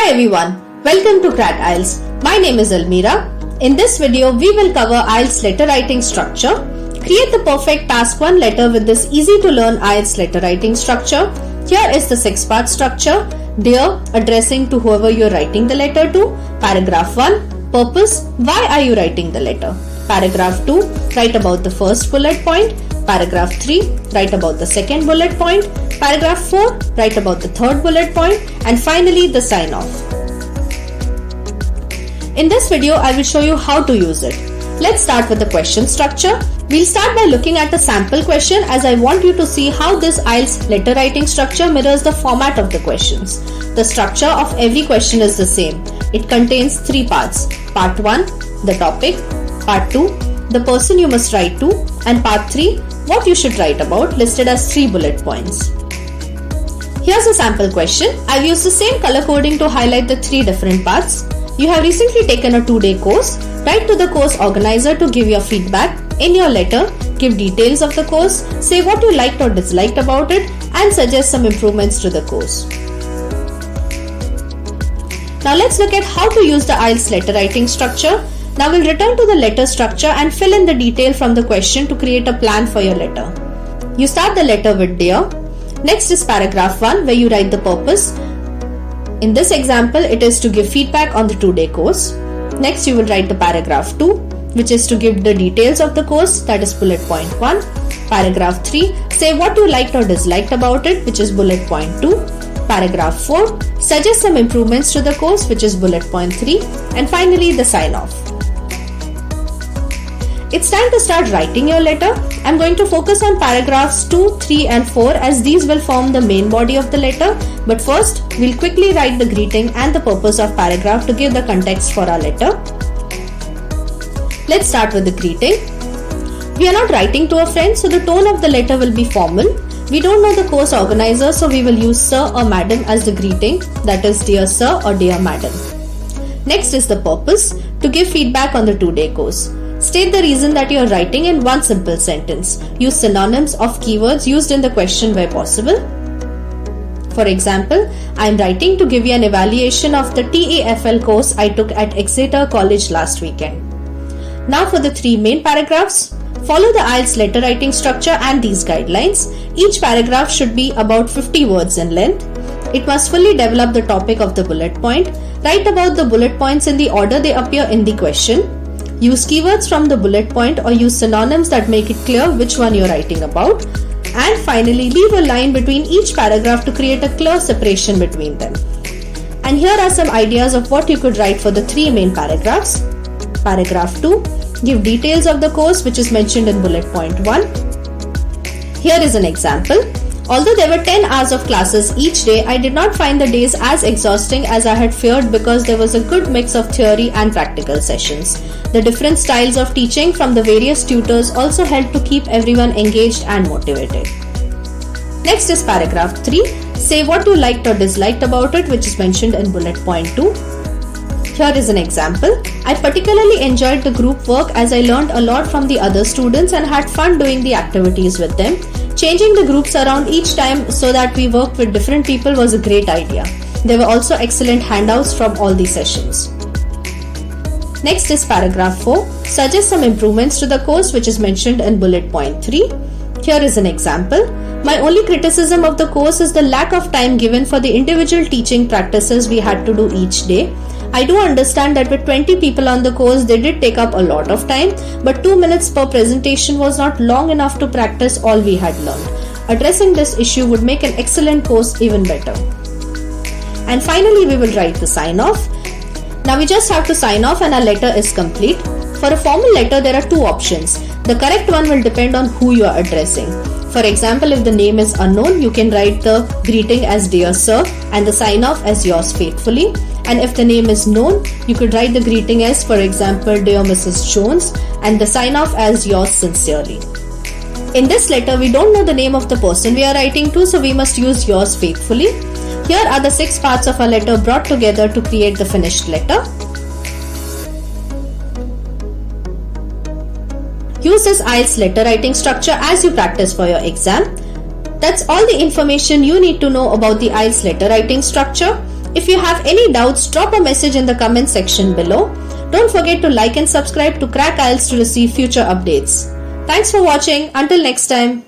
Hi everyone, welcome to CRAT IELTS. My name is Almira. In this video, we will cover IELTS letter writing structure. Create the perfect task 1 letter with this easy to learn IELTS letter writing structure. Here is the 6-part structure. Dear, addressing to whoever you are writing the letter to. Paragraph 1, purpose, why are you writing the letter? Paragraph 2, write about the first bullet point. Paragraph 3, write about the second bullet point. Paragraph 4, write about the third bullet point. And finally, the sign off. In this video, I will show you how to use it. Let's start with the question structure. We'll start by looking at the sample question as I want you to see how this IELTS letter writing structure mirrors the format of the questions. The structure of every question is the same. It contains 3 parts. Part 1, the topic. Part 2, the person you must write to. And part 3, what you should write about, listed as 3 bullet points. Here's a sample question. I've used the same color coding to highlight the 3 different parts. You have recently taken a 2-day course. Write to the course organizer to give your feedback. In your letter, give details of the course, say what you liked or disliked about it, and suggest some improvements to the course. Now let's look at how to use the IELTS letter writing structure. Now we'll return to the letter structure and fill in the detail from the question to create a plan for your letter. You start the letter with Dear. Next is paragraph 1 where you write the purpose. In this example, it is to give feedback on the 2-day course. Next, you will write the paragraph 2, which is to give the details of the course, that is bullet point 1. Paragraph 3, say what you liked or disliked about it, which is bullet point 2. Paragraph 4, suggest some improvements to the course, which is bullet point 3. And finally, the sign off. It's time to start writing your letter. I'm going to focus on paragraphs 2, 3 and 4 as these will form the main body of the letter. But first, we'll quickly write the greeting and the purpose of paragraph to give the context for our letter. Let's start with the greeting. We are not writing to a friend, so the tone of the letter will be formal. We don't know the course organizer, so we will use sir or madam as the greeting, that is dear sir or dear madam. Next is the purpose, to give feedback on the 2-day course. State the reason that you are writing in one simple sentence. Use synonyms of keywords used in the question where possible. For example, I am writing to give you an evaluation of the TEFL course I took at Exeter College last weekend. Now for the 3 main paragraphs. Follow the IELTS letter writing structure and these guidelines. Each paragraph should be about 50 words in length. It must fully develop the topic of the bullet point. Write about the bullet points in the order they appear in the question. Use keywords from the bullet point or use synonyms that make it clear which one you're writing about. And finally, leave a line between each paragraph to create a clear separation between them. And here are some ideas of what you could write for the 3 main paragraphs. Paragraph 2, give details of the course which is mentioned in bullet point 1. Here is an example. Although there were 10 hours of classes each day, I did not find the days as exhausting as I had feared because there was a good mix of theory and practical sessions. The different styles of teaching from the various tutors also helped to keep everyone engaged and motivated. Next is paragraph 3. Say what you liked or disliked about it, which is mentioned in bullet point 2. Here is an example. I particularly enjoyed the group work as I learned a lot from the other students and had fun doing the activities with them. Changing the groups around each time so that we worked with different people was a great idea. There were also excellent handouts from all the sessions. Next is paragraph 4. Suggest some improvements to the course which is mentioned in bullet point 3. Here is an example. My only criticism of the course is the lack of time given for the individual teaching practices we had to do each day. I do understand that with 20 people on the course, they did take up a lot of time, but 2 minutes per presentation was not long enough to practice all we had learned. Addressing this issue would make an excellent course even better. And finally, we will write the sign off. Now we just have to sign off and our letter is complete. For a formal letter, there are 2 options. The correct one will depend on who you are addressing. For example, if the name is unknown, you can write the greeting as Dear Sir and the sign off as Yours Faithfully. And if the name is known, you could write the greeting as, for example, Dear Mrs. Jones and the sign off as Yours Sincerely. In this letter, we don't know the name of the person we are writing to, so we must use Yours Faithfully. Here are the 6 parts of our letter brought together to create the finished letter. Use this IELTS letter writing structure as you practice for your exam. That's all the information you need to know about the IELTS letter writing structure. If you have any doubts, drop a message in the comment section below. Don't forget to like and subscribe to Crack IELTS to receive future updates. Thanks for watching. Until next time.